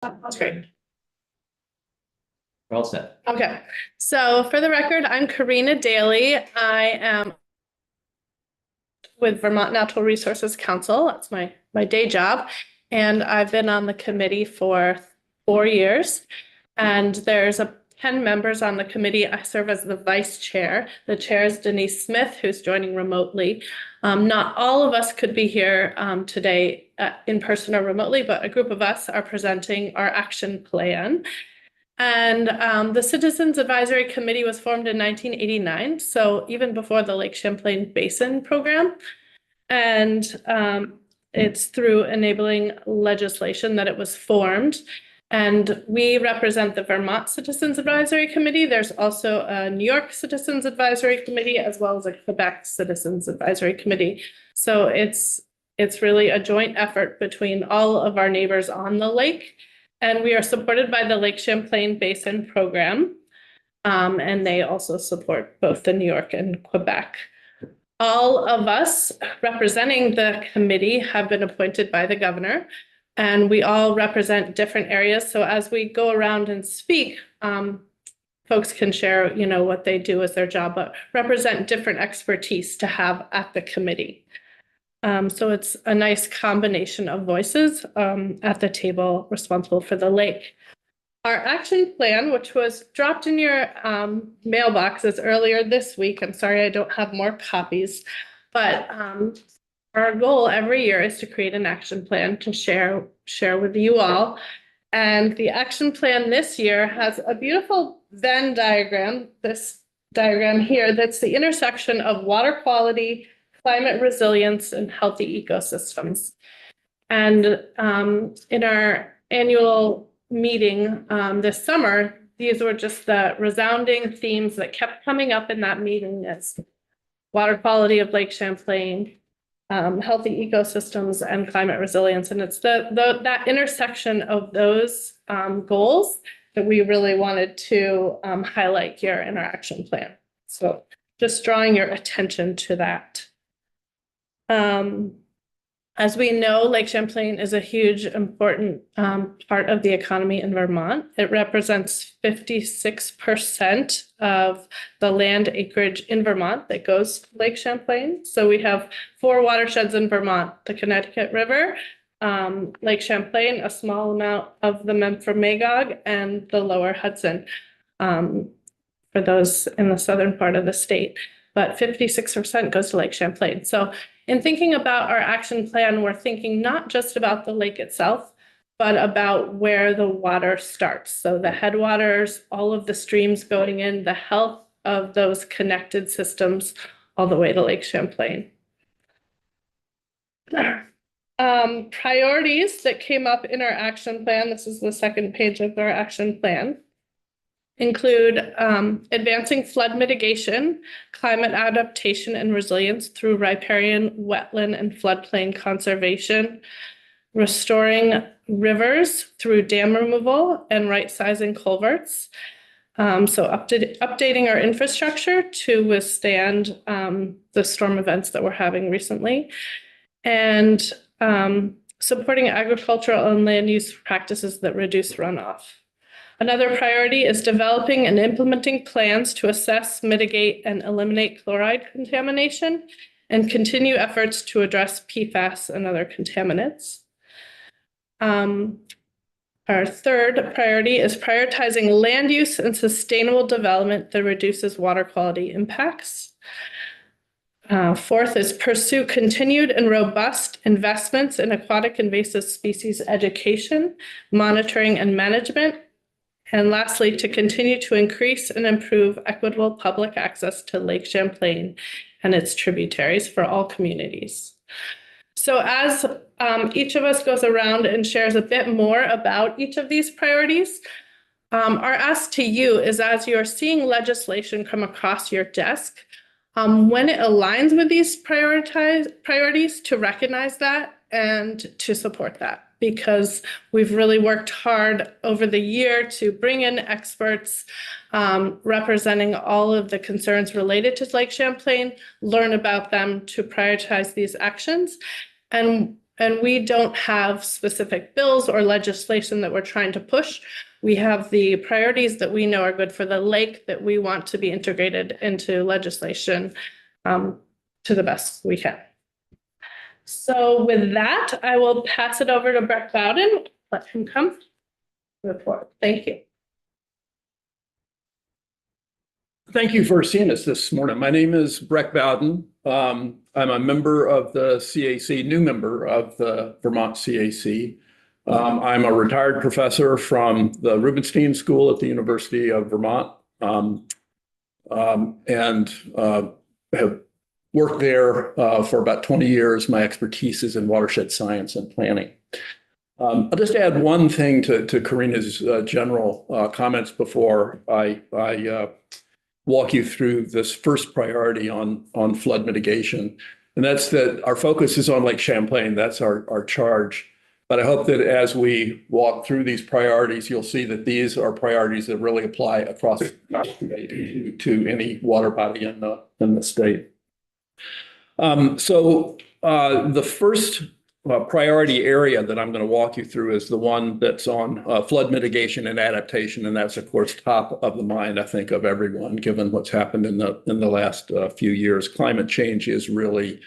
That's great. We're all set. Okay, so for the record, I'm Karina Daly. I am with Vermont Natural Resources Council. That's my day job. And I've been on the committee for 4 years. And there's 10 members on the committee. I serve as the vice chair. The chair is Denise Smith, who's joining remotely. Not all of us could be here today in person or remotely, but a group of us are presenting our action plan. And the Citizens Advisory Committee was formed in 1989, so even before the Lake Champlain Basin Program. And it's through enabling legislation that it was formed. And we represent the Vermont Citizens Advisory Committee. There's also a New York Citizens Advisory Committee, as well as a Quebec Citizens Advisory Committee. So it's really a joint effort between all of our neighbors on the lake. And we are supported by the Lake Champlain Basin Program. And they also support both the New York and Quebec. All of us representing the committee have been appointed by the governor, and we all represent different areas. So as we go around and speak, folks can share, what they do as their job, but represent different expertise to have at the committee. So it's a nice combination of voices at the table responsible for the lake. Our action plan, which was dropped in your mailboxes earlier this week. I'm sorry I don't have more copies, but our goal every year is to create an action plan to share with you all. And the action plan this year has a beautiful Venn diagram, this diagram here, that's the intersection of water quality, climate resilience, and healthy ecosystems. And in our annual meeting this summer, these were just the resounding themes that kept coming up in that meeting as water quality of Lake Champlain, healthy ecosystems, and climate resilience. And it's that intersection of those goals that we really wanted to highlight here in our action plan. So just drawing your attention to that. As we know, Lake Champlain is a huge, important part of the economy in Vermont. It represents 56% of the land acreage in Vermont that goes to Lake Champlain. So we have 4 watersheds in Vermont: the Connecticut River, Lake Champlain, a small amount of the Memphremagog, and the Lower Hudson, for those in the southern part of the state. But 56% goes to Lake Champlain. So in thinking about our action plan, we're thinking not just about the lake itself, but about where the water starts. So the headwaters, all of the streams going in, the health of those connected systems all the way to Lake Champlain. Priorities that came up in our action plan, this is the second page of our action plan, include advancing flood mitigation, climate adaptation and resilience through riparian, wetland, and floodplain conservation, restoring rivers through dam removal and right-sizing culverts. So updating our infrastructure to withstand the storm events that we're having recently, and supporting agricultural and land use practices that reduce runoff. Another priority is developing and implementing plans to assess, mitigate, and eliminate chloride contamination, and continue efforts to address PFAS and other contaminants. Our third priority is prioritizing land use and sustainable development that reduces water quality impacts. Fourth is pursue continued and robust investments in aquatic invasive species education, monitoring, and management. And lastly, to continue to increase and improve equitable public access to Lake Champlain and its tributaries for all communities. So as each of us goes around and shares a bit more about each of these priorities, our ask to you is, as you're seeing legislation come across your desk, when it aligns with these priorities, to recognize that and to support that. Because we've really worked hard over the year to bring in experts representing all of the concerns related to Lake Champlain, learn about them to prioritize these actions. And And we don't have specific bills or legislation that we're trying to push. We have the priorities that we know are good for the lake that we want to be integrated into legislation to the best we can. So with that, I will pass it over to Breck Bowden. Let him come report. Thank you. Thank you for seeing us this morning. My name is Breck Bowden. I'm a member of the CAC, new member of the Vermont CAC. I'm a retired professor from the Rubenstein School at the University of Vermont, and have worked there for about 20 years. My expertise is in watershed science and planning. I'll just add one thing to Karina's general comments before I walk you through this first priority on flood mitigation. And that's that our focus is on Lake Champlain. That's our charge. But I hope that as we walk through these priorities, you'll see that these are priorities that really apply across to any water body in the state. So the first priority area that I'm going to walk you through is the one that's on flood mitigation and adaptation, and that's of course top of the mind, I think, of everyone, given what's happened in the last few years. Climate change is really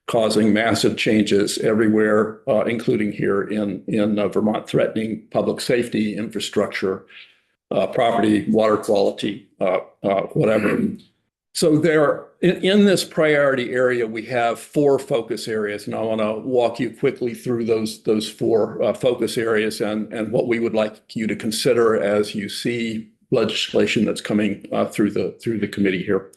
causing massive changes everywhere, including here in Vermont, threatening public safety, infrastructure, property, water quality, whatever. So in this priority area, we have 4 focus areas, and I want to walk you quickly through those 4 focus areas and what we would like you to consider as you see legislation that's coming through the committee here.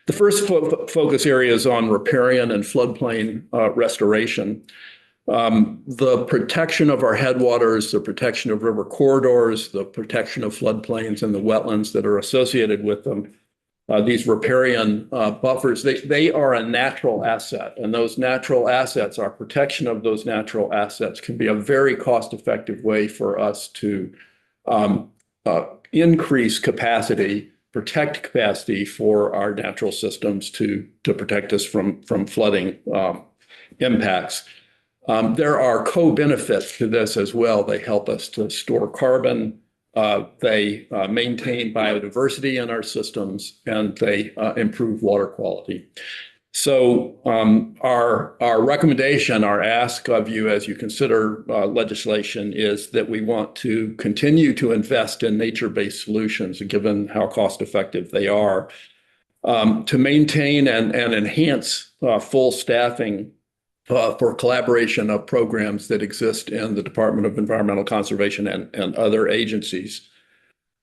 The first focus area is on riparian and floodplain restoration. The protection of our headwaters, the protection of river corridors, the protection of floodplains and the wetlands that are associated with them. These riparian buffers, they are a natural asset, and those natural assets, our protection of those natural assets can be a very cost-effective way for us to increase capacity, protect capacity for our natural systems to protect us from flooding impacts. There are co-benefits to this as well. They help us to store carbon. They maintain biodiversity in our systems, and they improve water quality. So our recommendation, our ask of you as you consider legislation is that we want to continue to invest in nature-based solutions, given how cost-effective they are, to maintain and enhance full staffing for collaboration of programs that exist in the Department of Environmental Conservation and other agencies.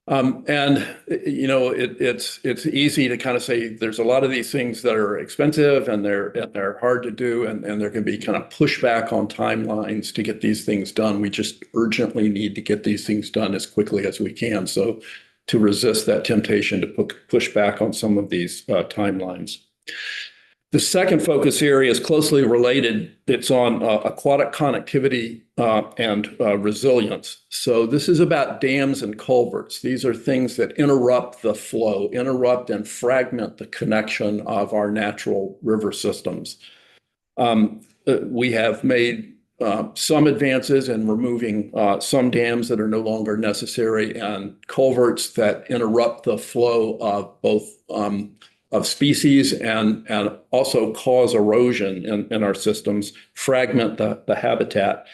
And you know, it's easy to kind of say there's a lot of these things that are expensive and they're hard to do, and there can be kind of pushback on timelines to get these things done. We just urgently need to get these things done as quickly as we can. So to resist that temptation to push back on some of these timelines. The second focus area is closely related. It's on aquatic connectivity and resilience. So this is about dams and culverts. These are things that interrupt the flow, interrupt and fragment the connection of our natural river systems. We have made some advances in removing some dams that are no longer necessary and culverts that interrupt the flow of both of species and also cause erosion in our systems, fragment the habitat.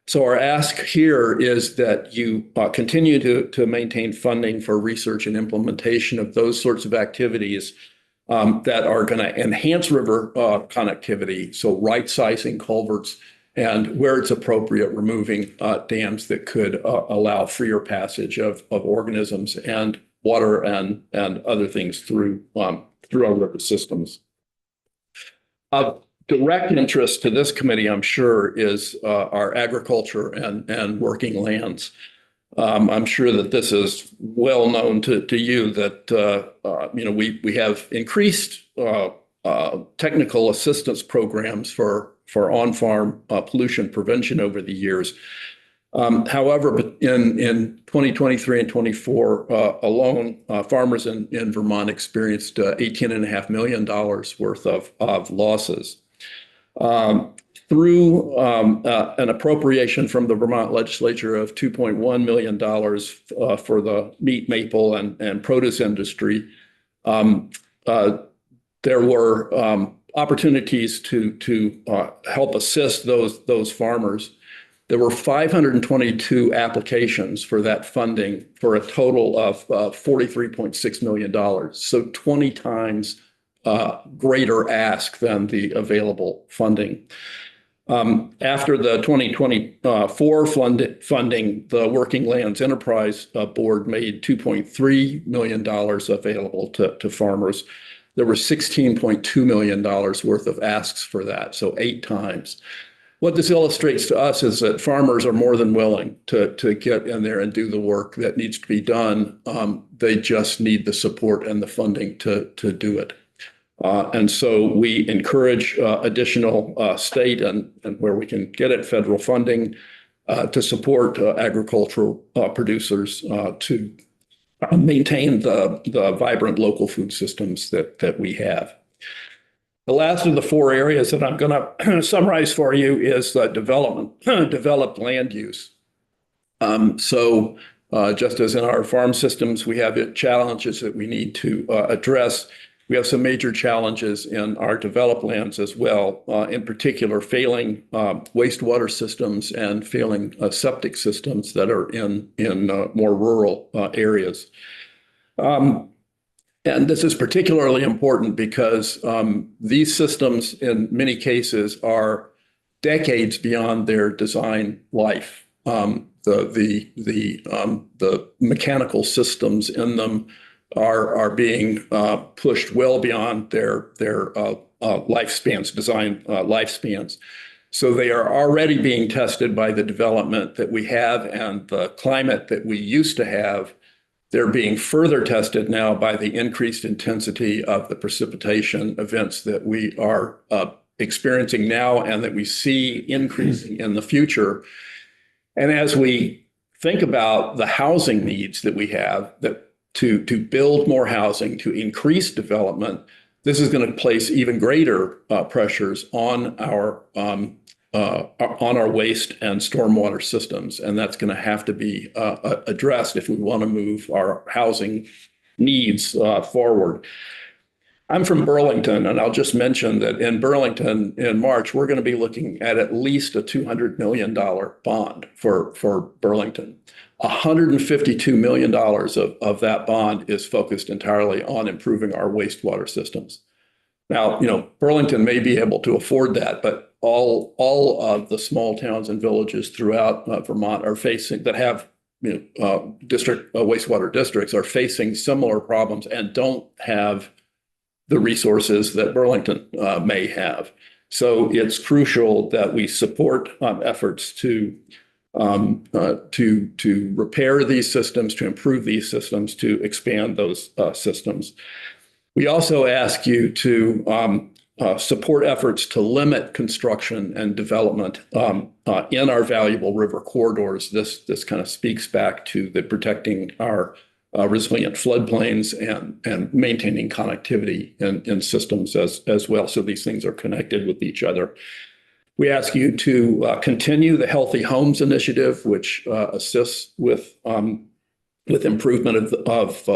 So our ask here is that you continue to maintain funding for research and implementation of those sorts of activities that are going to enhance river connectivity, so right-sizing culverts, and where it's appropriate, removing dams that could allow freer passage of organisms and water and other things through our river systems. Of direct interest to this committee, I'm sure, is our agriculture and working lands. I'm sure that this is well known to you that you know, we have increased technical assistance programs for on-farm pollution prevention over the years. However, in 2023 and 24 alone, farmers in Vermont experienced $18.5 million worth of losses. through an appropriation from the Vermont legislature of $2.1 million for the meat, maple, and produce industry, there were opportunities to help assist those farmers. There were 522 applications for that funding for a total of $43.6 million. So 20 times greater ask than the available funding. After the 2024 funding, the Working Lands Enterprise Board made $2.3 million available to farmers. There were $16.2 million worth of asks for that, so 8 times. What this illustrates to us is that farmers are more than willing to get in there and do the work that needs to be done. They just need the support and the funding to do it. And so we encourage additional state and where we can get it, federal funding to support agricultural producers to maintain the vibrant local food systems that we have. The last of the 4 areas that I'm going to summarize for you is developed land use. Just as in our farm systems, we have challenges that we need to address. We have some major challenges in our developed lands as well, in particular failing wastewater systems and failing septic systems that are in more rural areas. And this is particularly important because these systems, in many cases, are decades beyond their design life. The mechanical systems in them are being pushed well beyond their lifespans, design lifespans. So they are already being tested by the development that we have and the climate that we used to have. They're being further tested now by the increased intensity of the precipitation events that we are experiencing now and that we see increasing in the future. And as we think about the housing needs that we have, that to build more housing, to increase development, this is going to place even greater pressures on our waste and stormwater systems, and that's going to have to be addressed if we want to move our housing needs forward. I'm from Burlington, and I'll just mention that in Burlington in March, we're going to be looking at least a $200 million bond for Burlington. $152 million of that bond is focused entirely on improving our wastewater systems. Now, Burlington may be able to afford that, but all of the small towns and villages throughout Vermont are facing that have district wastewater districts are facing similar problems and don't have the resources that Burlington may have. So it's crucial that we support efforts to repair these systems, to improve these systems, to expand those systems. We also ask you to support efforts to limit construction and development in our valuable river corridors. This kind of speaks back to the protecting our resilient floodplains and maintaining connectivity in systems as well. So these things are connected with each other. We ask you to continue the Healthy Homes Initiative, which assists with improvement of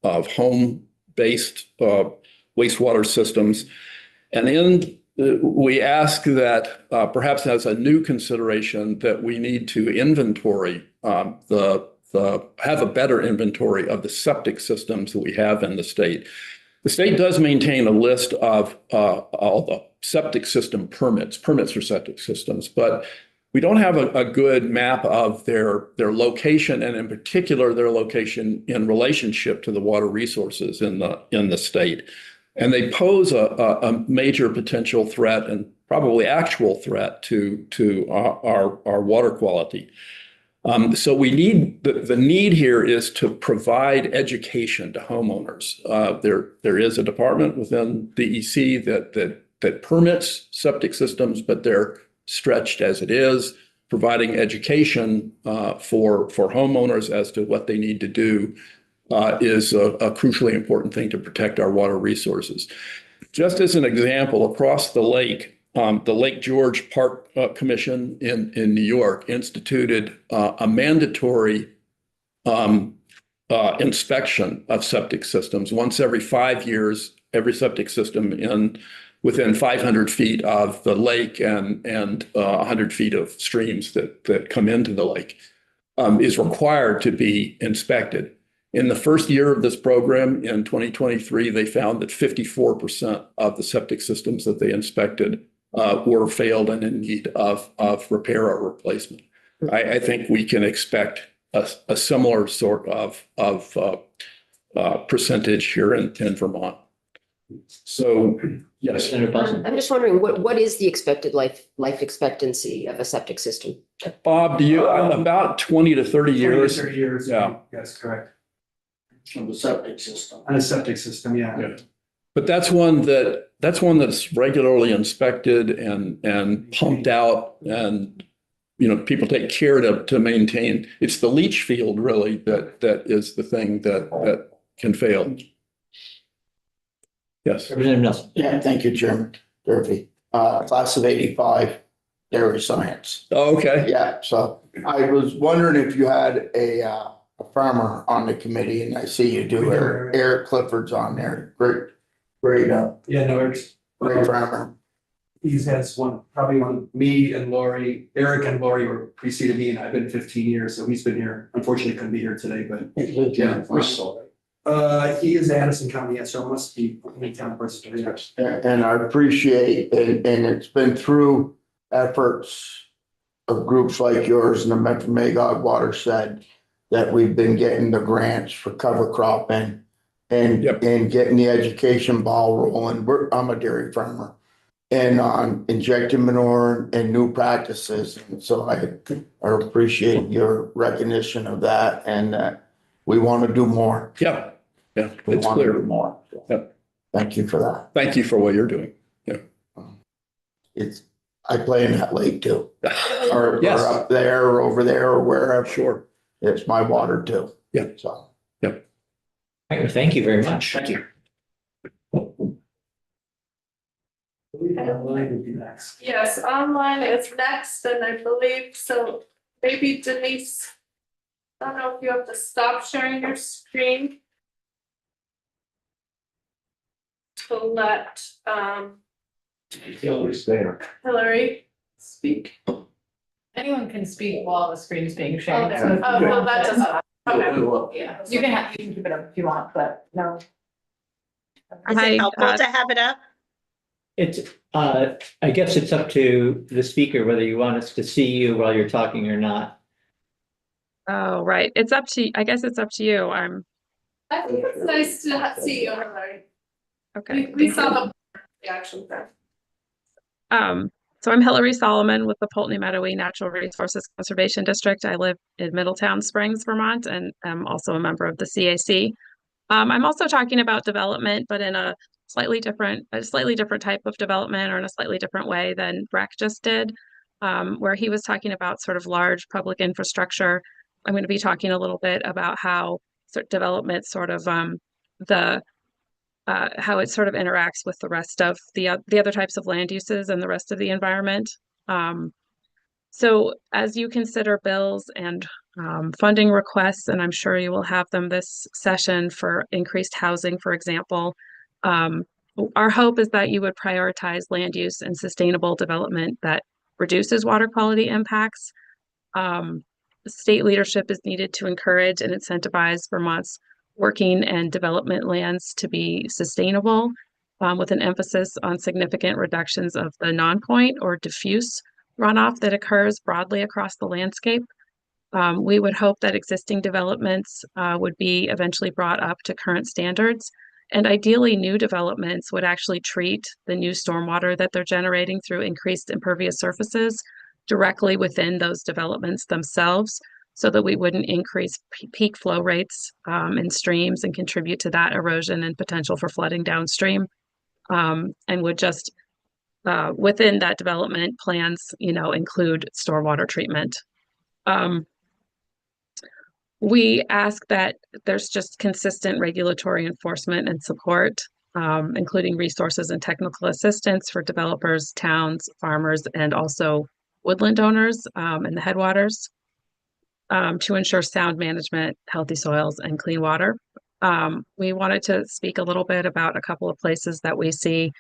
home-based wastewater systems. And then we ask that perhaps as a new consideration that we need to inventory have a better inventory of the septic systems that we have in the state. The state does maintain a list of all the septic system permits for septic systems, but we don't have a good map of their location, and in particular their location in relationship to the water resources in the state. And they pose a major potential threat and probably actual threat to our water quality. So we need the need here is to provide education to homeowners. There is a department within DEC that permits septic systems, but they're stretched as it is. Providing education for homeowners as to what they need to do is a crucially important thing to protect our water resources. Just as an example, across the lake the Lake George Park Commission in New York instituted a mandatory inspection of septic systems. Once every 5 years, every septic system within 500 feet of the lake and 100 feet of streams that come into the lake is required to be inspected. In the first year of this program in 2023, they found that 54% of the septic systems that they inspected were failed and in need of repair or replacement. I think we can expect a similar sort of percentage here in Vermont. So, yes. I'm just wondering, what is the expected life expectancy of a septic system? Bob, do you, about 20 to 30 years? 30 years. Yeah. Yes, correct. From the septic system. On a septic system, yeah. Yeah. But that's one that's regularly inspected and pumped out, and people take care to maintain. It's the leach field really that is the thing that can fail. Yes. Representative Nelson. Yeah, thank you, Chairman Durfee. Class of 85, dairy science. Oh, okay. Yeah, so I was wondering if you had a farmer on the committee, and I see you do. Eric Clifford's on there. Great, Yeah, no, Eric's. great farmer. He's has probably one, me and Lori, Eric and Lori were preceded me, and I've been 15 years, so he's been here. Unfortunately, couldn't be here today, but Yeah. he is Addison County, yes, so it must be any town person. Yes. And I appreciate, and it's been through efforts of groups like yours and the Metro Magog Watershed that we've been getting the grants for cover cropping and Yep. getting the education ball rolling. I'm a dairy farmer and on injecting manure and new practices. And so I appreciate your recognition of that, and we want to do more. Yeah. Yeah. We It's want to do clear. more. Yep. Thank you for that. Thank you for what you're doing. I play in that lake too, or Yes. up there or over there or wherever. Sure. It's my water too. Yeah. So. Thank you very much. Thank you. Online would be next. Yes, online is next, and I believe, so maybe Denise, I don't know if you have to stop sharing your screen to let Hillary speak. Anyone can speak while the screen's being Oh, shared. there. So Oh, no, that doesn't. Okay. yeah, you can keep it up if you want, but no. Is Hi, it helpful to have it up? It's, I guess it's up to the speaker whether you want us to see you while you're talking or not. Oh, right. It's up to, I guess it's up to you. I think it's nice to see you, Hillary. Okay. We saw the action there. So I'm Hillary Solomon with the Poultney Meadowy Natural Resources Conservation District. I live in Middletown Springs, Vermont, and I'm also a member of the CAC. I'm also talking about development, but in a slightly different type of development, or in a slightly different way than Breck just did, where he was talking about sort of large public infrastructure. I'm going to be talking a little bit about how development sort of how it sort of interacts with the rest of the other types of land uses and the rest of the environment. So as you consider bills and funding requests, and I'm sure you will have them this session for increased housing, for example, our hope is that you would prioritize land use and sustainable development that reduces water quality impacts. State leadership is needed to encourage and incentivize Vermont's working and development lands to be sustainable, with an emphasis on significant reductions of the non-point or diffuse runoff that occurs broadly across the landscape. We would hope that existing developments would be eventually brought up to current standards, and ideally new developments would actually treat the new stormwater that they're generating through increased impervious surfaces directly within those developments themselves, so that we wouldn't increase peak flow rates in streams and contribute to that erosion and potential for flooding downstream, and would just within that development plans, include stormwater treatment. We ask that there's just consistent regulatory enforcement and support including resources and technical assistance for developers, towns, farmers, and also woodland owners in the headwaters to ensure sound management, healthy soils, and clean water. We wanted to speak a little bit about a couple of places that we see,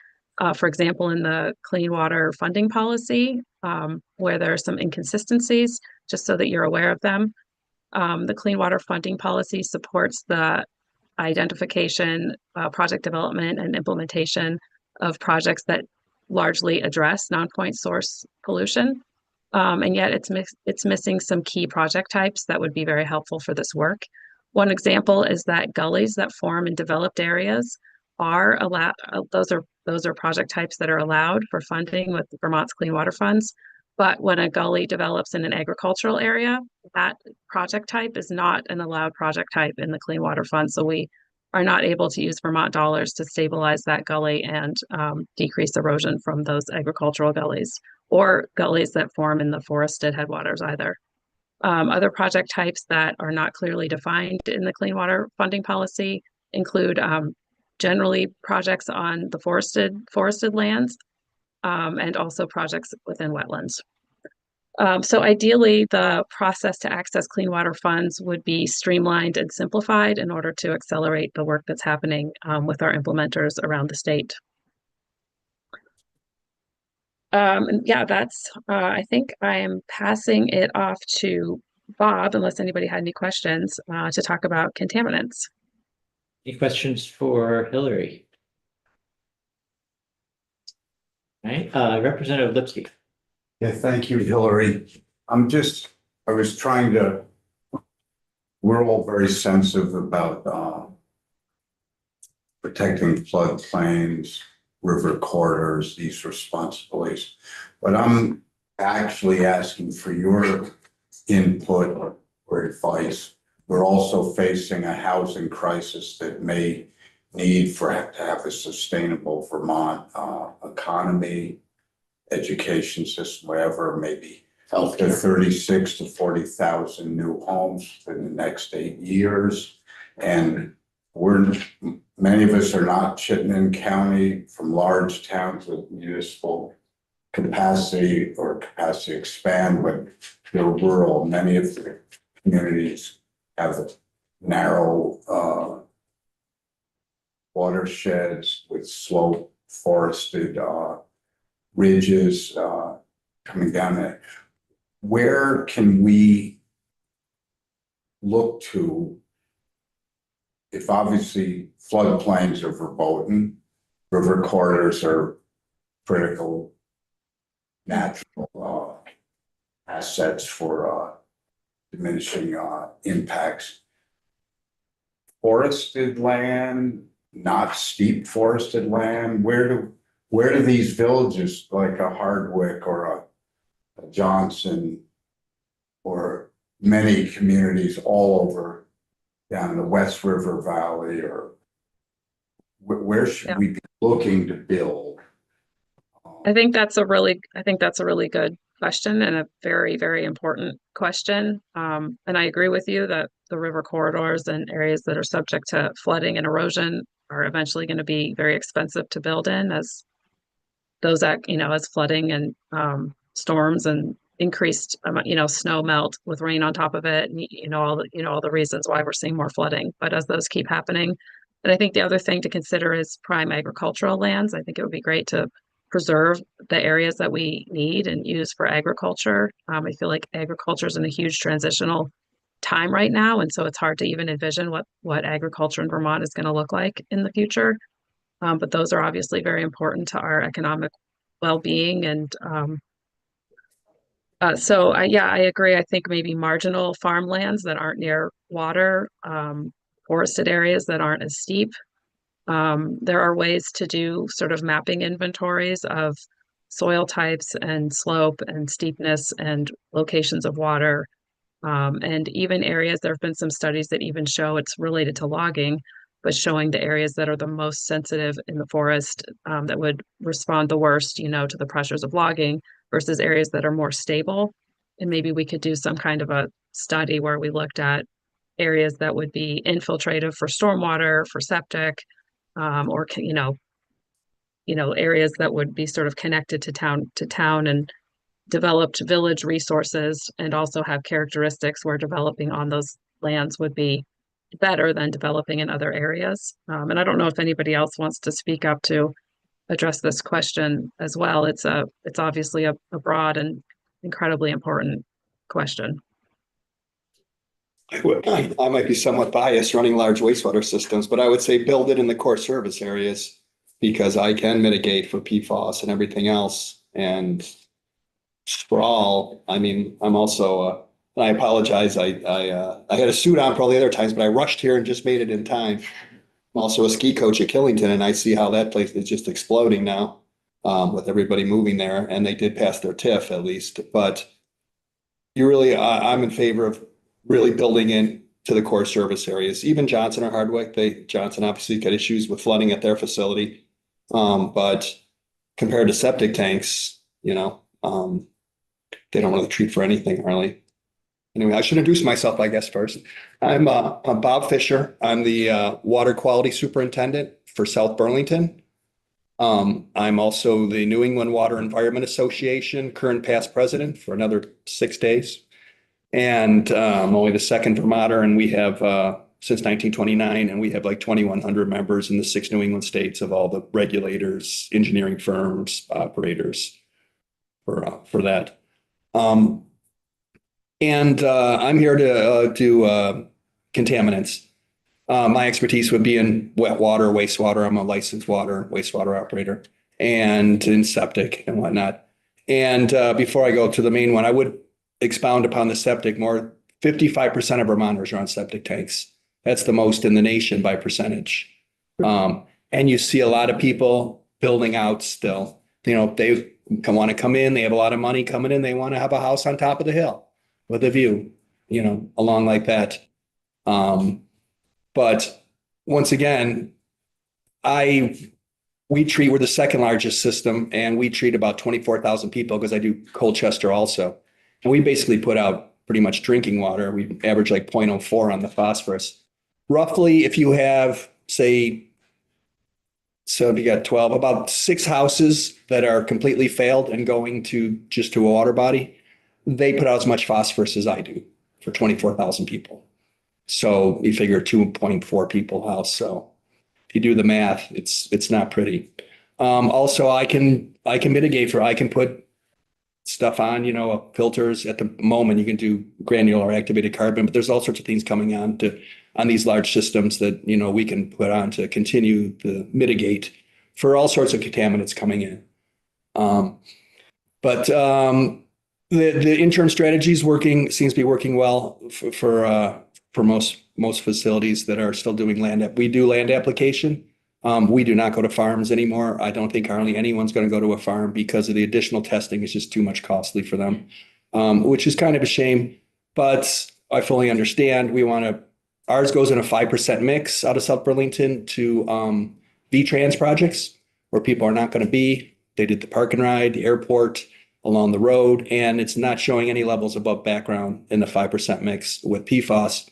for example, in the clean water funding policy, where there are some inconsistencies, just so that you're aware of them. The clean water funding policy supports the identification, project development, and implementation of projects that largely address non-point source pollution. And yet it's missing some key project types that would be very helpful for this work. One example is that gullies that form in developed areas are allowed, those are project types that are allowed for funding with Vermont's Clean Water Funds. But when a gully develops in an agricultural area, that project type is not an allowed project type in the Clean Water Fund. So we are not able to use Vermont dollars to stabilize that gully and decrease erosion from those agricultural gullies or gullies that form in the forested headwaters either. Other project types that are not clearly defined in the clean water funding policy include generally projects on the forested lands and also projects within wetlands. So ideally, the process to access clean water funds would be streamlined and simplified in order to accelerate the work that's happening with our implementers around the state. And yeah, that's, I think I am passing it off to Bob, unless anybody had any questions, to talk about contaminants. Any questions for Hillary? All right, Representative Lipsky. Yeah, thank you, Hillary. We're all very sensitive about protecting floodplains, river corridors, these responsibilities. But I'm actually asking for your input or advice. We're also facing a housing crisis that may need to have a sustainable Vermont economy, education system, whatever, maybe up to 36 to 40,000 new homes in the next 8 years. And many of us are not Chittenden County from large towns with municipal capacity or capacity expand, but they're rural. Many of the communities have narrow watersheds with slope forested ridges coming down there. Where can we look to, if obviously floodplains are verboten, river corridors are critical natural assets for diminishing impacts. Forested land, not steep forested land, where do these villages like a Hardwick or a Johnson or many communities all over down the West River Valley, or where should we be looking to build? I think that's a really good question and a very, very important question. And I agree with you that the river corridors and areas that are subject to flooding and erosion are eventually going to be very expensive to build in, as those as flooding and storms and increased snow melt with rain on top of it, and all the reasons why we're seeing more flooding. But as those keep happening, and I think the other thing to consider is prime agricultural lands. I think it would be great to preserve the areas that we need and use for agriculture. I feel like agriculture is in a huge transitional time right now, and so it's hard to even envision what agriculture in Vermont is going to look like in the future. But those are obviously very important to our economic well-being. And I agree. I think maybe marginal farmlands that aren't near water, forested areas that aren't as steep. There are ways to do sort of mapping inventories of soil types and slope and steepness and locations of water. And even areas, there have been some studies that even show it's related to logging, but showing the areas that are the most sensitive in the forest that would respond the worst, to the pressures of logging versus areas that are more stable. And maybe we could do some kind of a study where we looked at areas that would be infiltrative for stormwater, for septic, or areas that would be sort of connected to town and developed village resources, and also have characteristics where developing on those lands would be better than developing in other areas. And I don't know if anybody else wants to speak up to address this question as well. It's obviously a broad and incredibly important question. I might be somewhat biased running large wastewater systems, but I would say build it in the core service areas because I can mitigate for PFAS and everything else. And sprawl, I mean, I'm also, and I apologize, I had a suit on probably other times, but I rushed here and just made it in time. I'm also a ski coach at Killington, and I see how that place is just exploding now with everybody moving there, and they did pass their TIF at least. But I'm in favor of really building in to the core service areas. Even Johnson or Hardwick, Johnson obviously got issues with flooding at their facility. But compared to septic tanks, they don't really treat for anything really. Anyway, I should introduce myself, I guess, first. I'm Bob Fisher. I'm the water quality superintendent for South Burlington. I'm also the New England Water Environment Association current past president for another 6 days. And I'm only the second Vermonter, and we have since 1929, and we have like 2,100 members in the 6 New England states of all the regulators, engineering firms, operators for that. And I'm here to do contaminants. My expertise would be in wet water, wastewater. I'm a licensed wastewater operator, and in septic and whatnot. And before I go to the main one, I would expound upon the septic more. 55% of Vermonters are on septic tanks. That's the most in the nation by percentage. And you see a lot of people building out still. They want to come in, they have a lot of money coming in, they want to have a house on top of the hill with a view, along like that. But once again, we're the second largest system, and we treat about 24,000 people because I do Colchester also. And we basically put out pretty much drinking water. We average like 0.04 on the phosphorus. Roughly, if you have, say, so you got 12, about 6 houses that are completely failed and going to a water body, they put out as much phosphorus as I do for 24,000 people. So you figure 2.4 people house. So if you do the math, it's not pretty. Also, I can mitigate I can put stuff on, filters. At the moment, you can do granular activated carbon, but there's all sorts of things coming on these large systems that, we can put on to continue to mitigate for all sorts of contaminants coming in. But the interim strategy seems to be working well for most facilities that are still doing we do land application. We do not go to farms anymore. I don't think hardly anyone's going to go to a farm because of the additional testing. It's just too much costly for them, which is kind of a shame. But I fully understand. Ours goes in a 5% mix out of South Burlington to VTrans projects where people are not going to be. They did the park and ride, the airport, along the road, and it's not showing any levels above background in the 5% mix with PFAS.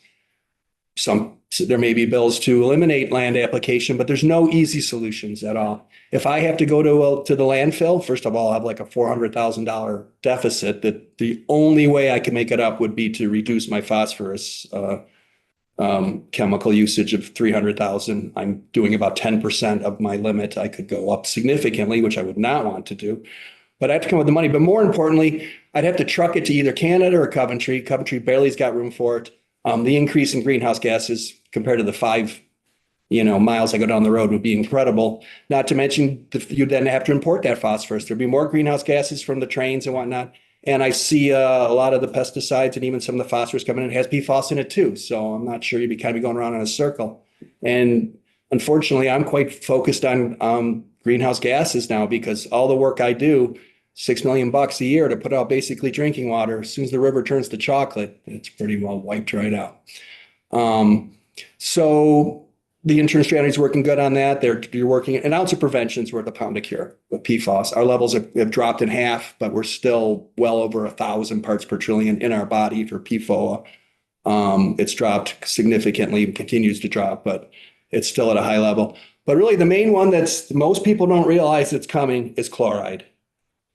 There may be bills to eliminate land application, but there's no easy solutions at all. If I have to go to the landfill, first of all, I have like a $400,000 deficit that the only way I can make it up would be to reduce my phosphorus chemical usage of 300,000. I'm doing about 10% of my limit. I could go up significantly, which I would not want to do, but I have to come with the money. But more importantly, I'd have to truck it to either Canada or Coventry. Coventry barely's got room for it. The increase in greenhouse gases compared to the 5 miles I go down the road would be incredible. Not to mention you then have to import that phosphorus. There'd be more greenhouse gases from the trains and whatnot. And I see a lot of the pesticides and even some of the phosphorus coming in has PFAS in it too. So I'm not sure you'd be kind of going around in a circle. And unfortunately, I'm quite focused on greenhouse gases now because all the work I do, $6 million a year to put out basically drinking water. As soon as the river turns to chocolate, it's pretty well wiped right out. So the interim strategy is working good on that. You're working an ounce of prevention is worth a pound of cure with PFAS. Our levels have dropped in half, but we're still well over 1,000 parts per trillion in our body for PFOA. It's dropped significantly and continues to drop, but it's still at a high level. But really the main one that's most people don't realize it's coming is chloride.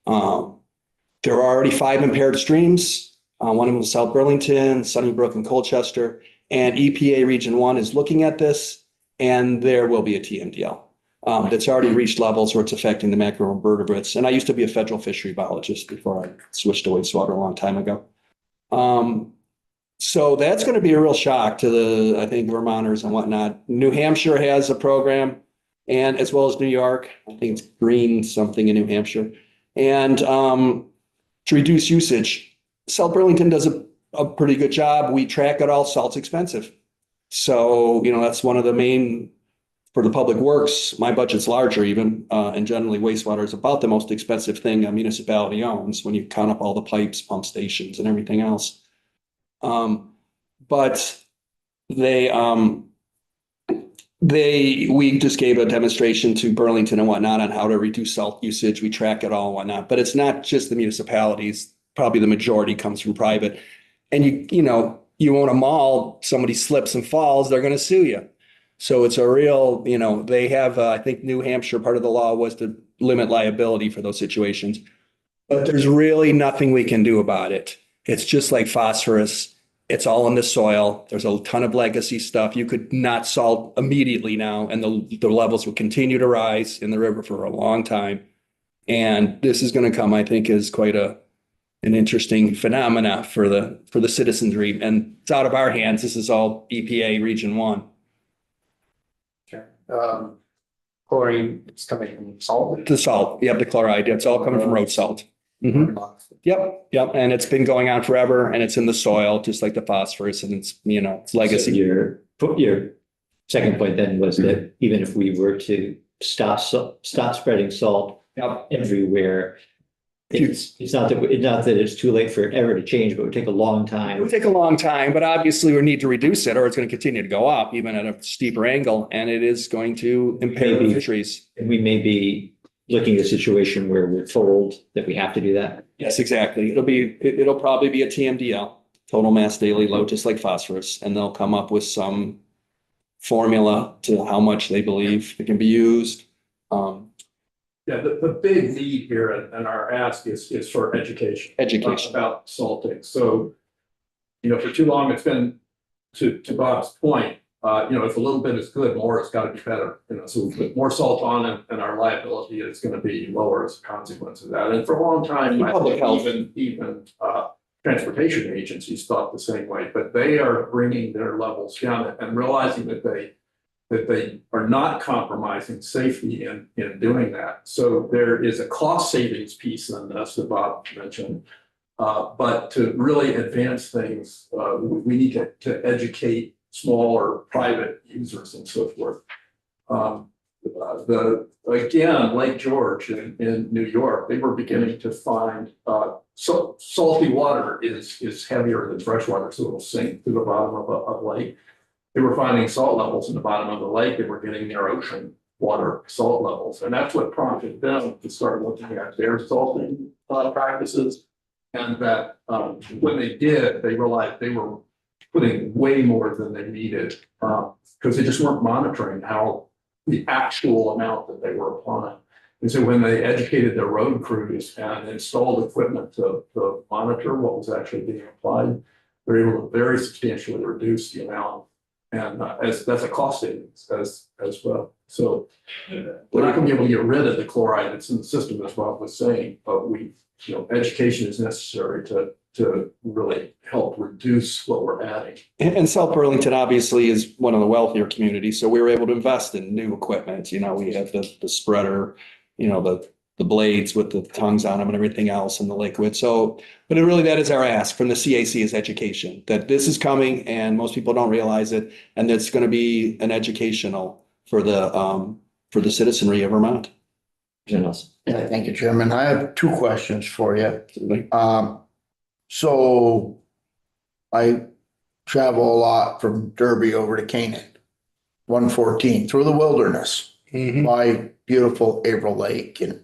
There are already 5 impaired streams. One of them is South Burlington, Sunnybrook, and Colchester. And EPA Region 1 is looking at this, and there will be a TMDL. That's already reached levels where it's affecting the macroinvertebrates. And I used to be a federal fishery biologist before I switched to wastewater a long time ago. So that's going to be a real shock to the, I think, Vermonters and whatnot. New Hampshire has a program, and as well as New York. I think it's green something in New Hampshire. And to reduce usage, South Burlington does a pretty good job. We track it all. Salt's expensive. So, that's one of the main, for the public works, my budget's larger even, and generally wastewater is about the most expensive thing a municipality owns when you count up all the pipes, pump stations, and everything else. But we just gave a demonstration to Burlington and whatnot on how to reduce salt usage. We track it all and whatnot, but it's not just the municipalities. Probably the majority comes from private. And you own a mall, somebody slips and falls, they're going to sue you. So it's a real, they have, I think New Hampshire, part of the law was to limit liability for those situations. But there's really nothing we can do about it. It's just like phosphorus. It's all in the soil. There's a ton of legacy stuff. You could not salt immediately now, and the levels will continue to rise in the river for a long time. And this is going to come, I think, as quite an interesting phenomena for the citizenry. And it's out of our hands. This is all EPA Region 1. Chlorine is coming from salt. The salt, yep, the chloride. It's all coming from road salt. Mhm. Yep. And it's been going on forever, and it's in the soil, just like the phosphorus, and it's, it's legacy. So your second point then was that even if we were to stop spreading salt everywhere, it's not that it's too late for it ever to change, but it would take a long time. It would take a long time, but obviously we need to reduce it, or it's going to continue to go up, even at a steeper angle, and it is going to impair the fisheries. And we may be looking at a situation where we're told that we have to do that. Yes, exactly. It'll probably be a TMDL, total mass daily load, just like phosphorus, and they'll come up with some formula to how much they believe it can be used. Yeah, the big need here and our ask is for education. About salting. So, for too long, it's been, to Bob's point, if a little bit is good, more it's got to be better. So we put more salt on it, and our liability is going to be lower as a consequence of that. And for a long time, Public health. even transportation agencies thought the same way, but they are bringing their levels down and realizing that they are not compromising safety in doing that. So there is a cost savings piece in this that Bob mentioned. But to really advance things, we need to educate smaller private users and so forth. Again, Lake George in New York, they were beginning to find salty water is heavier than fresh water, so it'll sink to the bottom of a lake. They were finding salt levels in the bottom of the lake. They were getting near ocean water salt levels, and that's what prompted them to start looking at their salting practices. And that when they did, they realized they were putting way more than they needed because they just weren't monitoring how the actual amount that they were applying. And so when they educated their road crews and installed equipment to monitor what was actually being applied, they're able to very substantially reduce the amount. And that's a cost savings as well. So we're not going to be able to get rid of the chloride that's in the system, as Bob was saying, but education is necessary to really help reduce what we're adding. And South Burlington obviously is one of the wealthier communities, so we were able to invest in new equipment. We have the spreader, the blades with the tongues on them and everything else, and the liquid. So, but that is our ask from the CAC is education, that this is coming and most people don't realize it, and it's going to be an educational for the citizenry of Vermont. Yeah, thank you, Chairman. I have 2 questions for you. So I travel a lot from Derby over to Canaan, 114 through the wilderness by beautiful April Lake, and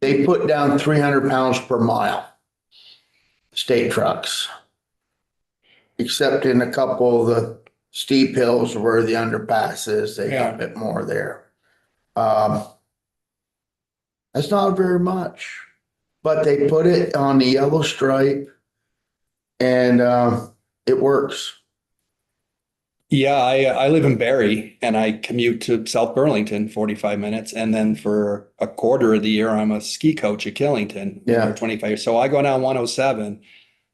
they put down 300 pounds per mile, state trucks, except in a couple of the steep hills where the underpass is, they got a bit more there. That's not very much, but they put it on the yellow stripe and, it works. Yeah, I live in Barry and I commute to South Burlington 45 minutes. And then for a quarter of the year, I'm a ski coach at Killington. Yeah. For 25 years. So I go down 107,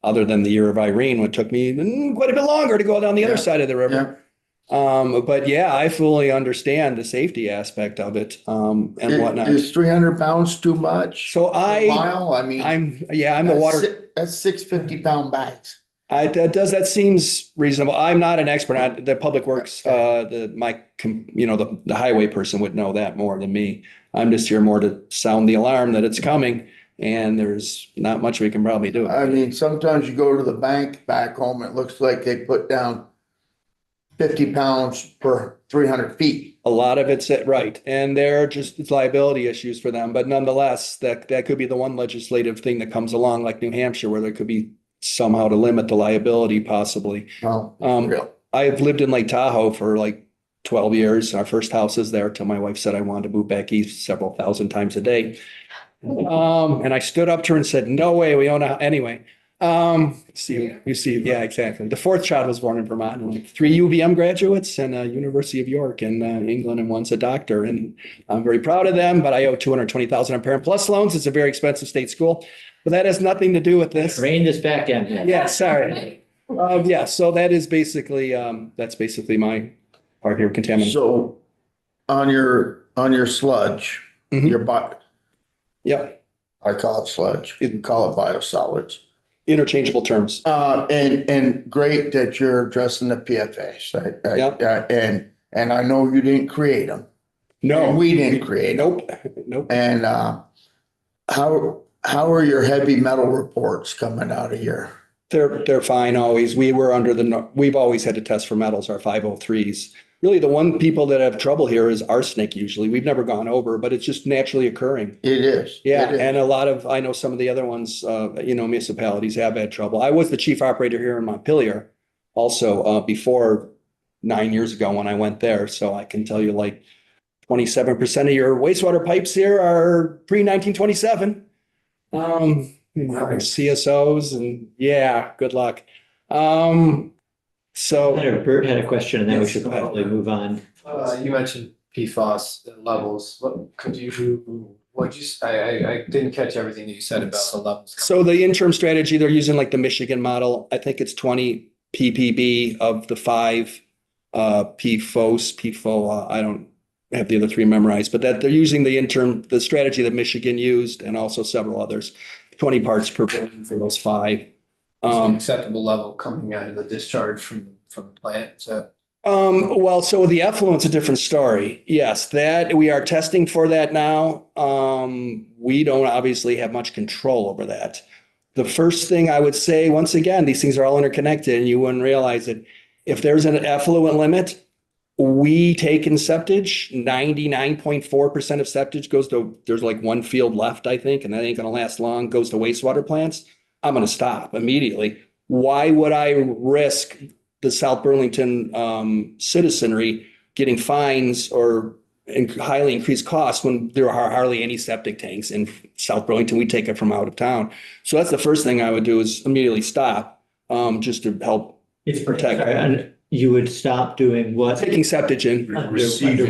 other than the year of Irene, which took me quite a bit longer to go down the Yeah. other side of the river. But yeah, I fully understand the safety aspect of it, and whatnot. Is 300 pounds too much? So A mile, I mean. I'm the water. That's 650-pound bags. That seems reasonable. I'm not an expert. The public works, the highway person would know that more than me. I'm just here more to sound the alarm that it's coming and there's not much we can probably do. I mean, sometimes you go to the bank back home, it looks like they put down 50 pounds per 300 feet. A lot of it's right. And they're just liability issues for them. But nonetheless, that could be the one legislative thing that comes along, like New Hampshire, where there could be somehow to limit the liability possibly. Oh, I've lived in Lake Tahoe for like 12 years. Our first house is there till my wife said I wanted to move back east several thousand times a day. And I stood up to her and said, no way, we own a, anyway. Yeah, exactly. The fourth child was born in Vermont, and like 3 UVM graduates and University of York in England, and one's a doctor. And I'm very proud of them, but I owe $220,000 on Parent Plus loans. It's a very expensive state school, but that has nothing to do with this. Rein this back in. Yeah, sorry. So that's basically my part here, contaminant. So on your sludge, your Yep. I call it sludge. You can call it biosolids. Interchangeable terms. And great that you're addressing the PFAS. And I know you didn't create them. No. And we didn't create them. Nope. And how are your heavy metal reports coming out of here? They're fine always. We've always had to test for metals, our 503s. Really, the one people that have trouble here is arsenic usually. We've never gone over, but it's just naturally occurring. It is. Yeah, It is. and I know some of the other ones, municipalities have had trouble. I was the chief operator here in Montpelier also before 9 years ago when I went there. So I can tell you like 27% of your wastewater pipes here are pre-1927. CSOs and yeah, good luck. Bert had a question and then we should probably move on. You mentioned PFAS levels. I didn't catch everything that you said about the levels. So the interim strategy, they're using like the Michigan model. I think it's 20 ppb of the 5 PFOS. I don't have the other 3 memorized, but that they're using the strategy that Michigan used and also several others, 20 parts per billion for those 5. Acceptable level coming out of the discharge from the plant. So So the effluent's a different story. Yes, that we are testing for that now. We don't obviously have much control over that. The first thing I would say, once again, these things are all interconnected and you wouldn't realize it. If there's an effluent limit, we take in septage, 99.4% of septage goes to, there's like one field left, I think, and that ain't gonna last long, goes to wastewater plants. I'm going to stop immediately. Why would I risk the South Burlington citizenry getting fines or highly increased costs when there are hardly any septic tanks in South Burlington? We take it from out of town. So that's the first thing I would do is immediately stop, just to help protect. And you would stop doing what? Taking septage in. Under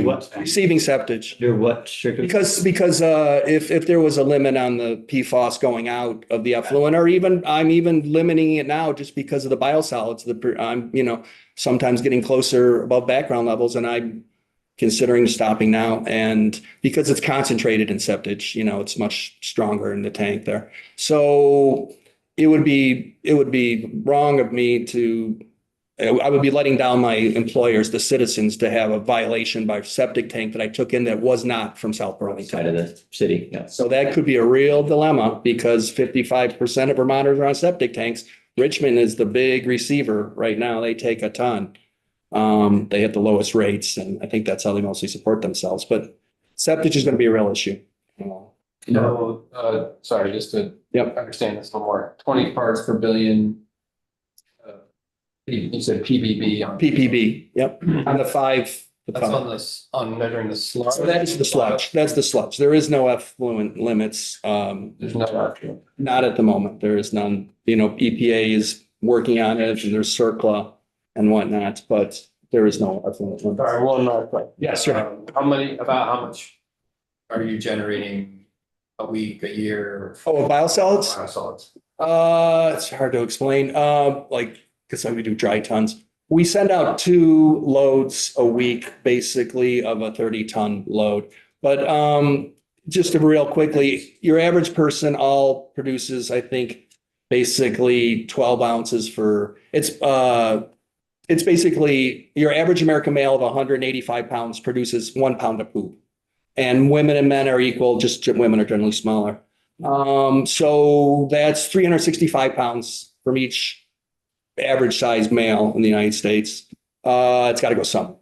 what? Receiving septage. Under what circumstances? Because if there was a limit on the PFAS going out of the effluent, or I'm even limiting it now just because of the biosolids. I'm sometimes getting closer above background levels, and I'm considering stopping now. And because it's concentrated in septage, it's much stronger in the tank there. So it would be wrong of me to. I would be letting down my employers, the citizens, to have a violation by septic tank that I took in that was not from South Burlington. Side of the city. Yeah. So that could be a real dilemma because 55% of Vermonters are on septic tanks. Richmond is the big receiver right now. They take a ton. They have the lowest rates, and I think that's how they mostly support themselves. But septic is going to be a real issue. Sorry, just to understand this a little more. 20 parts per billion You said PBB on. PPB, yep, on the five. That's on this, on measuring the sludge. So that's the sludge, that's the sludge. There is no effluent limits, There's no actual. not at the moment. There is none. You know, EPA is working on it and there's CERCLA and whatnot, but there is no effluent limit. Sorry, one more question. Yes, sir. About how much are you generating a week, a year? Oh, biosolids? Biosolids. It's hard to explain, like, because we do dry tons. We send out 2 loads a week, basically, of a 30-ton load. But just to real quickly, your average person all produces, I think, basically 12 ounces for, it's basically your average American male of 185 pounds produces 1 pound of poop. And women and men are equal, just women are generally smaller. So that's 365 pounds from each average sized male in the United States. It's got to go somewhere.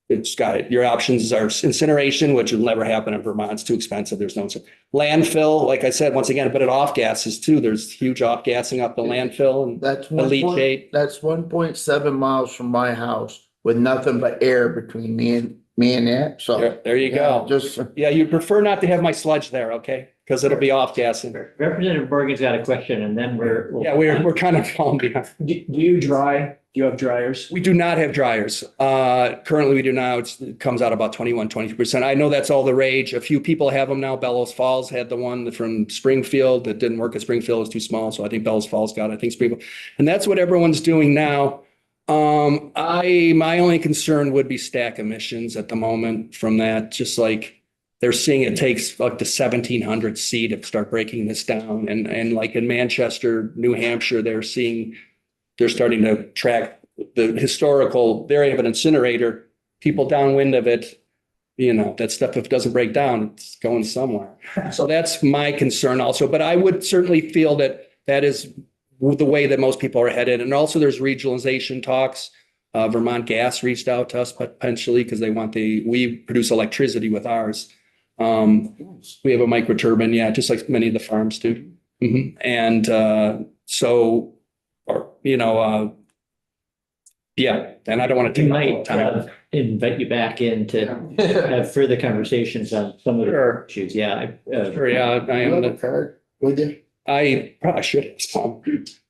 It's got it. Your options are incineration, which will never happen in Vermont. It's too expensive. There's no landfill. Like I said, once again, but it off gases too. There's huge off gassing up the landfill and That's the leachate. that's 1.7 miles from my house with nothing but air between me and it. So There you go. just Yeah, you'd prefer not to have my sludge there, okay? Because it'll be off gassing. Representative Morgan's got a question and then Yeah, we're kind of falling behind. Do you dry? Do you have dryers? We do not have dryers. Currently, we do now. It comes out about 22%. I know that's all the rage. A few people have them now. Bellows Falls had the one from Springfield that didn't work at Springfield. It was too small. So I think Bellows Falls got it. I think Springfield. And that's what everyone's doing now. My only concern would be stack emissions at the moment from that. Just like they're seeing it takes up to 1,700 C to start breaking this down. And like in Manchester, New Hampshire, they're starting to track the historical, they have an incinerator, people downwind of it, you know, that stuff, if it doesn't break down, it's going somewhere. So that's my concern also, but I would certainly feel that that is the way that most people are headed. And also there's regionalization talks. Vermont Gas reached out to us potentially because they want we produce electricity with ours. We have a microturbine, yeah, just like many of the farms do. And so, you know, yeah, and I don't want to we take my might time. invite you back in to have further conversations on some of the issues. Yeah. Sure, yeah, I am. card with you. I probably should have some,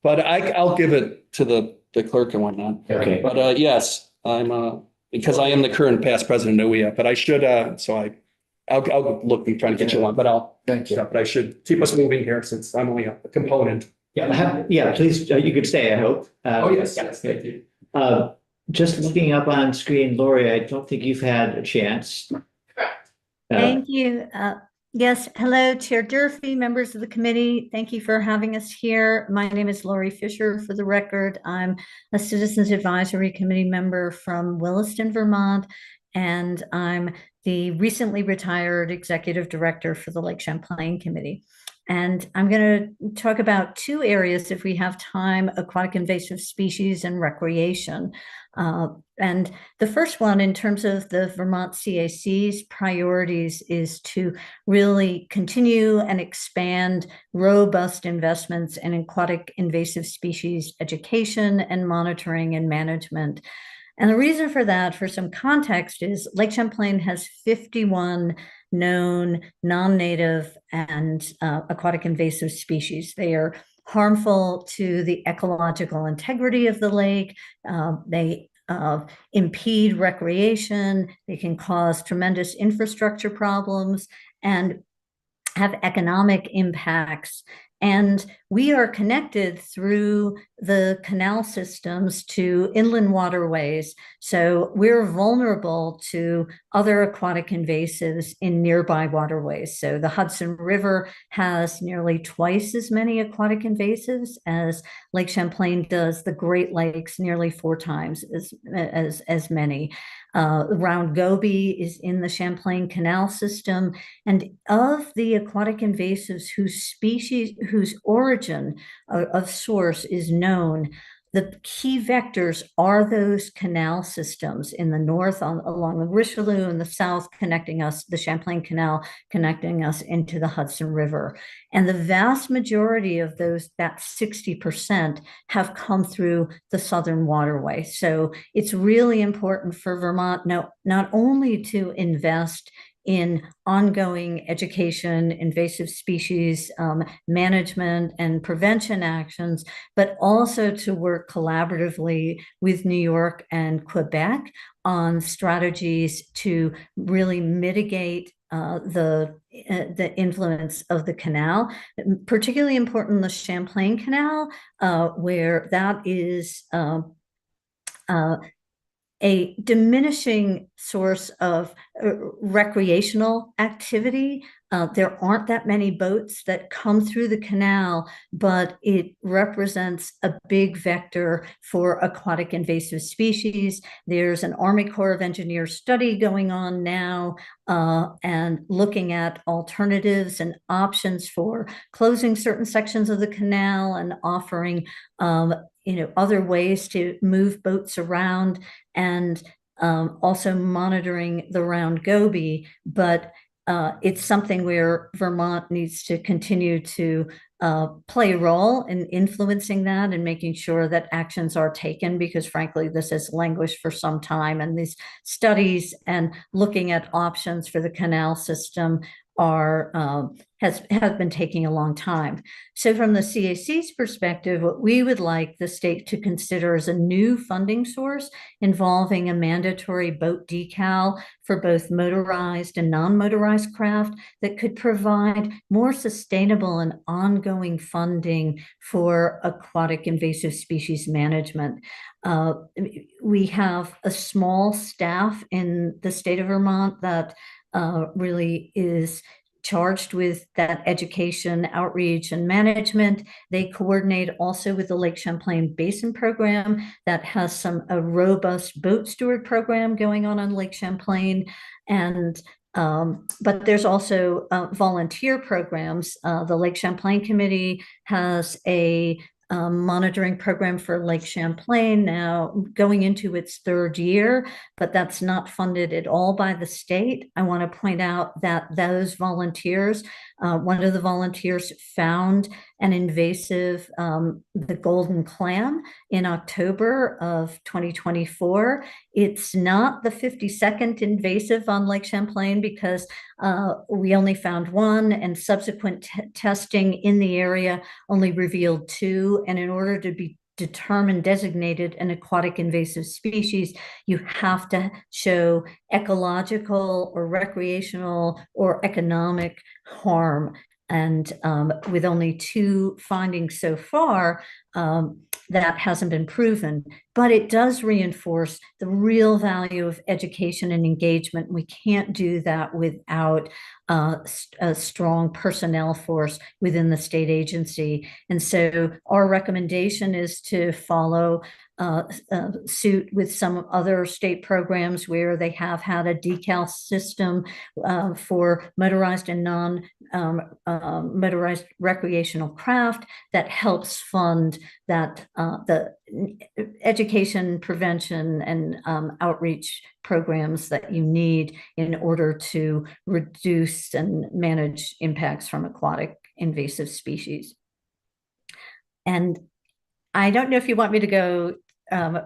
but I'll give it to the clerk and whatnot. Okay. But yes, I'm because I am the current past president of OEA, but I should I'll look and try to get you one, but Thank you. but I should keep us moving here since I'm only a component. Yeah, please, you could stay, I hope. Yes, thank you. Just looking up on screen, Lori, I don't think you've had a chance. Thank you. Yes, hello, Chair Durfee, members of the committee. Thank you for having us here. My name is Lori Fisher, for the record. I'm a Citizens Advisory Committee member from Williston, Vermont, and I'm the recently retired Executive Director for the Lake Champlain Committee. And I'm going to talk about 2 areas, if we have time: aquatic invasive species and recreation. And the first one, in terms of the Vermont CAC's priorities, is to really continue and expand robust investments in aquatic invasive species education and monitoring and management. And the reason for that, for some context, is Lake Champlain has 51 known non-native and aquatic invasive species. They are harmful to the ecological integrity of the lake. They impede recreation. They can cause tremendous infrastructure problems and have economic impacts. And we are connected through the canal systems to inland waterways. So we're vulnerable to other aquatic invasives in nearby waterways. So the Hudson River has nearly twice as many aquatic invasives as Lake Champlain does. The Great Lakes nearly 4 times as many. Round Goby is in the Champlain Canal system. And of the aquatic invasives whose origin of source is known, the key vectors are those canal systems in the north along the Richelieu, and the south connecting us, the Champlain Canal connecting us into the Hudson River. And the vast majority of those, that 60%, have come through the Southern Waterway. So it's really important for Vermont not only to invest in ongoing education, invasive species management and prevention actions, but also to work collaboratively with New York and Quebec on strategies to really mitigate the influence of the canal, particularly important in the Champlain Canal, where that is a diminishing source of recreational activity. There aren't that many boats that come through the canal, but it represents a big vector for aquatic invasive species. There's an Army Corps of Engineers study going on now and looking at alternatives and options for closing certain sections of the canal and offering other ways to move boats around, and also monitoring the Round Goby. But it's something where Vermont needs to continue to play a role in influencing that and making sure that actions are taken, because frankly, this has languished for some time, and these studies and looking at options for the canal system have been taking a long time. So from the CAC's perspective, what we would like the state to consider is a new funding source involving a mandatory boat decal for both motorized and non-motorized craft that could provide more sustainable and ongoing funding for aquatic invasive species management. We have a small staff in the state of Vermont that really is charged with that education, outreach, and management. They coordinate also with the Lake Champlain Basin Program that has a robust boat steward program going on Lake Champlain. And but there's also volunteer programs. The Lake Champlain Committee has a monitoring program for Lake Champlain now going into its third year, but that's not funded at all by the state. I want to point out that those volunteers, one of the volunteers found an invasive, the golden clam, in October of 2024. It's not the 52nd invasive on Lake Champlain because we only found one, and subsequent testing in the area only revealed two. And in order to be designated an aquatic invasive species, you have to show ecological or recreational or economic harm. And with only two findings so far, that hasn't been proven. But it does reinforce the real value of education and engagement. We can't do that without a strong personnel force within the state agency. And so our recommendation is to follow suit with some other state programs where they have had a decal system for motorized and non-motorized recreational craft that helps fund that the education, prevention, and outreach programs that you need in order to reduce and manage impacts from aquatic invasive species. And I don't know if you want me to go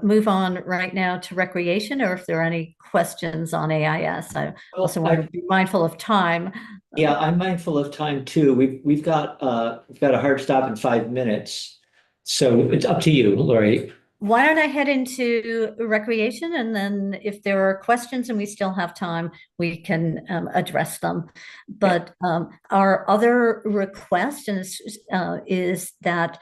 move on right now to recreation, or if there are any questions on AIS. I also want to be mindful of time. Yeah, I'm mindful of time too. We've got a hard stop in 5 minutes, so it's up to you, Lori. Why don't I head into recreation, and then if there are questions and we still have time, we can address them. But our other request is that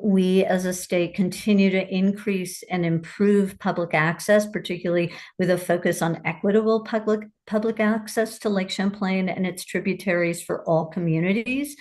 we as a state continue to increase and improve public access, particularly with a focus on equitable public access to Lake Champlain and its tributaries for all communities.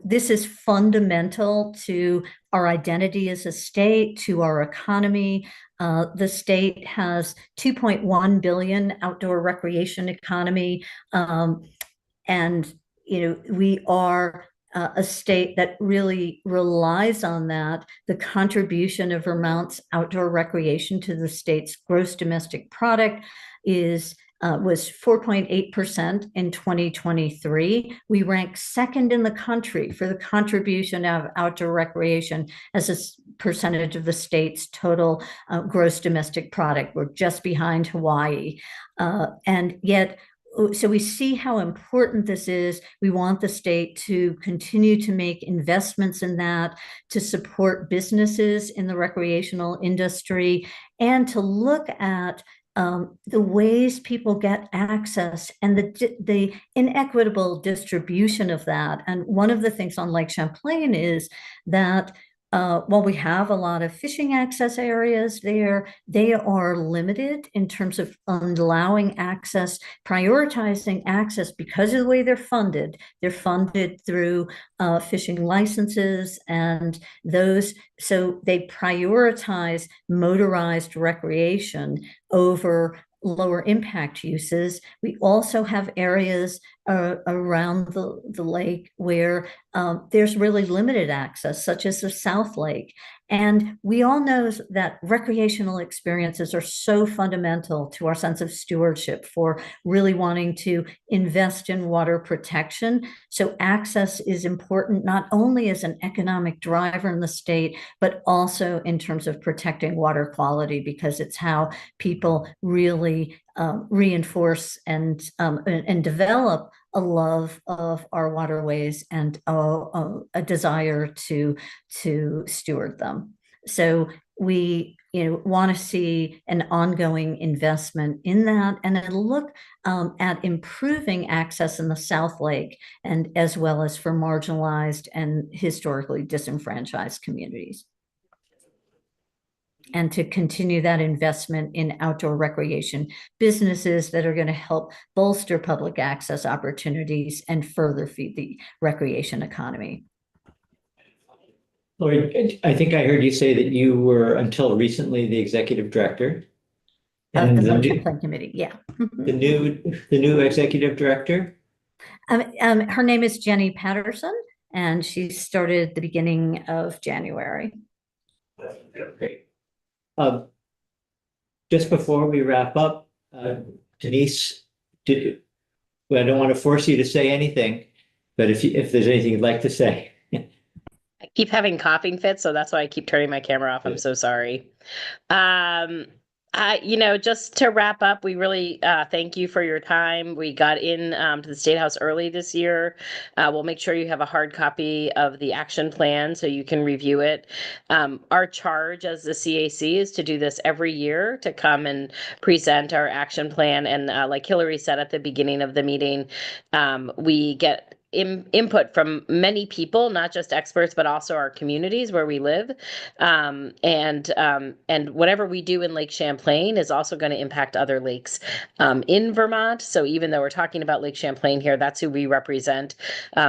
This is fundamental to our identity as a state, to our economy. The state has 2.1 billion outdoor recreation economy, and we are a state that really relies on that. The contribution of Vermont's outdoor recreation to the state's gross domestic product was 4.8% in 2023. We rank second in the country for the contribution of outdoor recreation as a percentage of the state's total gross domestic product. We're just behind Hawaii. And yet, so we see how important this is. We want the state to continue to make investments in that, to support businesses in the recreational industry, and to look at the ways people get access and the inequitable distribution of that. And one of the things on Lake Champlain is that while we have a lot of fishing access areas there, they are limited in terms of allowing access, prioritizing access because of the way they're funded. They're funded through fishing licenses and those, so they prioritize motorized recreation over lower impact uses. We also have areas around the lake where there's really limited access, such as the South Lake. And we all know that recreational experiences are so fundamental to our sense of stewardship for really wanting to invest in water protection. So access is important, not only as an economic driver in the state, but also in terms of protecting water quality, because it's how people really reinforce and develop a love of our waterways and a desire to steward them. So we want to see an ongoing investment in that, and a look at improving access in the South Lake, and as well as for marginalized and historically disenfranchised communities. And to continue that investment in outdoor recreation businesses that are going to help bolster public access opportunities and further feed the recreation economy. Lori, I think I heard you say that you were until recently the executive director. Of the Lake Champlain Committee, yeah. The new executive director? Her name is Jenny Patterson, and she started the beginning of January. Great. Just before we wrap up, Denise, I don't want to force you to say anything, but if there's anything you'd like to say. I keep having coughing fits, so that's why I keep turning my camera off. I'm so sorry. Just to wrap up, we really thank you for your time. We got in to the State House early this year. We'll make sure you have a hard copy of the action plan so you can review it. Our charge as the CAC is to do this every year, to come and present our action plan. And like Hillary said at the beginning of the meeting, we get input from many people, not just experts, but also our communities where we live. And whatever we do in Lake Champlain is also going to impact other lakes in Vermont. So even though we're talking about Lake Champlain here, that's who we represent.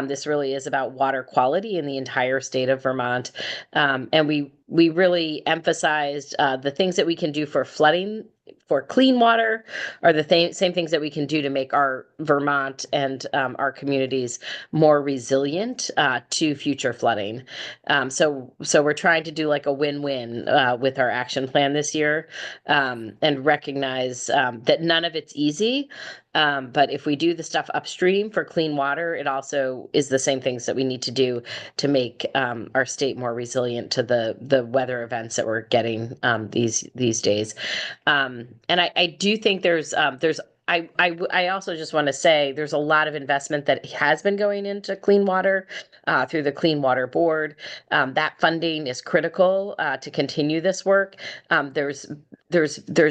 This really is about water quality in the entire state of Vermont. And we really emphasized the things that we can do for flooding, for clean water, are the same things that we can do to make our Vermont and our communities more resilient to future flooding. So we're trying to do like a win-win with our action plan this year, and recognize that none of it's easy. But if we do the stuff upstream for clean water, it also is the same things that we need to do to make our state more resilient to the weather events that we're getting these days. And I do think I also just want to say there's a lot of investment that has been going into clean water through the Clean Water Board. That funding is critical to continue this work. There's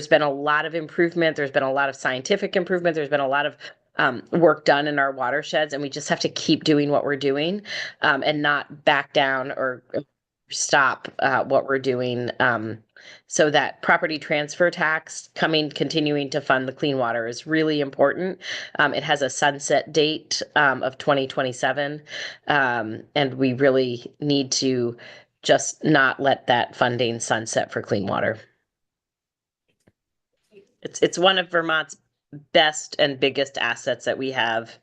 been a lot of improvement. There's been a lot of scientific improvement. There's been a lot of work done in our watersheds, and we just have to keep doing what we're doing and not back down or stop what we're doing. So that property transfer tax continuing to fund the clean water is really important. It has a sunset date of 2027. And we really need to just not let that funding sunset for clean water. It's one of Vermont's best and biggest assets that we have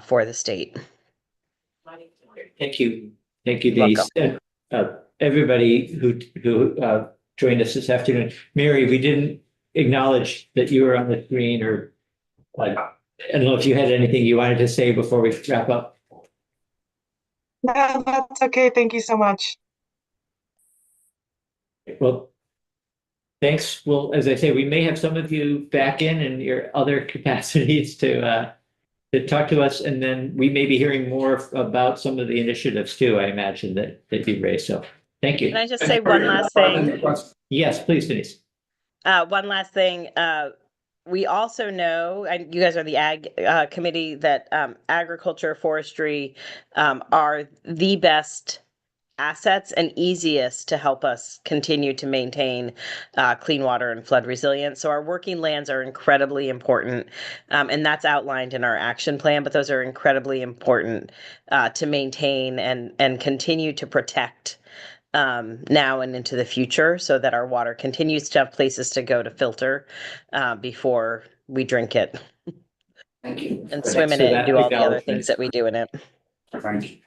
for the state. Thank you. Thank you, You're Denise. And, everybody who joined us this afternoon. Mary, we didn't acknowledge that you were on the screen, or like, I don't know if you had anything you wanted to say before we wrap up. No, that's okay. Thank you so much. Well, thanks. Well, as I say, we may have some of you back in your other capacities to talk to us, and then we may be hearing more about some of the initiatives too, I imagine, that you raised. So thank you. Can I just say one last thing? Yes, please, Denise. One last thing. We also know, and you guys are the ag committee, that agriculture, forestry are the best assets and easiest to help us continue to maintain clean water and flood resilience. So our working lands are incredibly important, and that's outlined in our action plan, but those are incredibly important to maintain and continue to protect now and into the future, so that our water continues to have places to go to filter before we drink it. Thank you. And swim in it and do all the other things that we do in it. Thank you.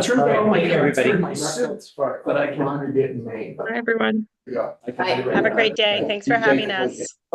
Turn around, everybody. But I can get in Maine. Bye, everyone. Yeah. Have a great day. Thanks for having us.